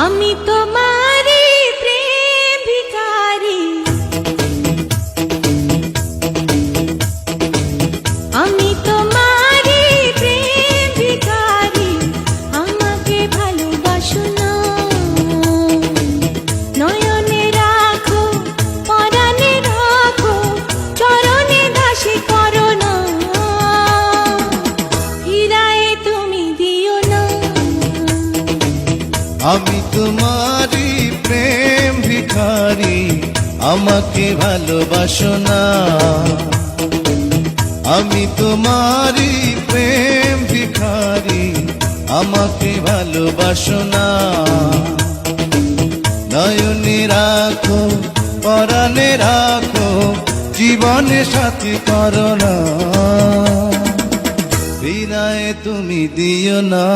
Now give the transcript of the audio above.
আমি তোমারি প্রেম ভিখারি, আমি তোমারি প্রেম ভিখারি, আমাকে ভালোবাসো না। নয়নে রাখো, পরাণে রাখো, চরণে দাসী করো না, ফিরায়ে তুমি দিও না। আমি তোমারি প্রেম ভিখারি, আমাকে ভালোবাসো না। আমি তোমারি প্রেম ভিখারি, আমাকে ভালোবাসো না। নয়নে রাখো, পরাণে রাখো, জীবনে সাথী করো না, ফিরায়ে তুমি দিও না।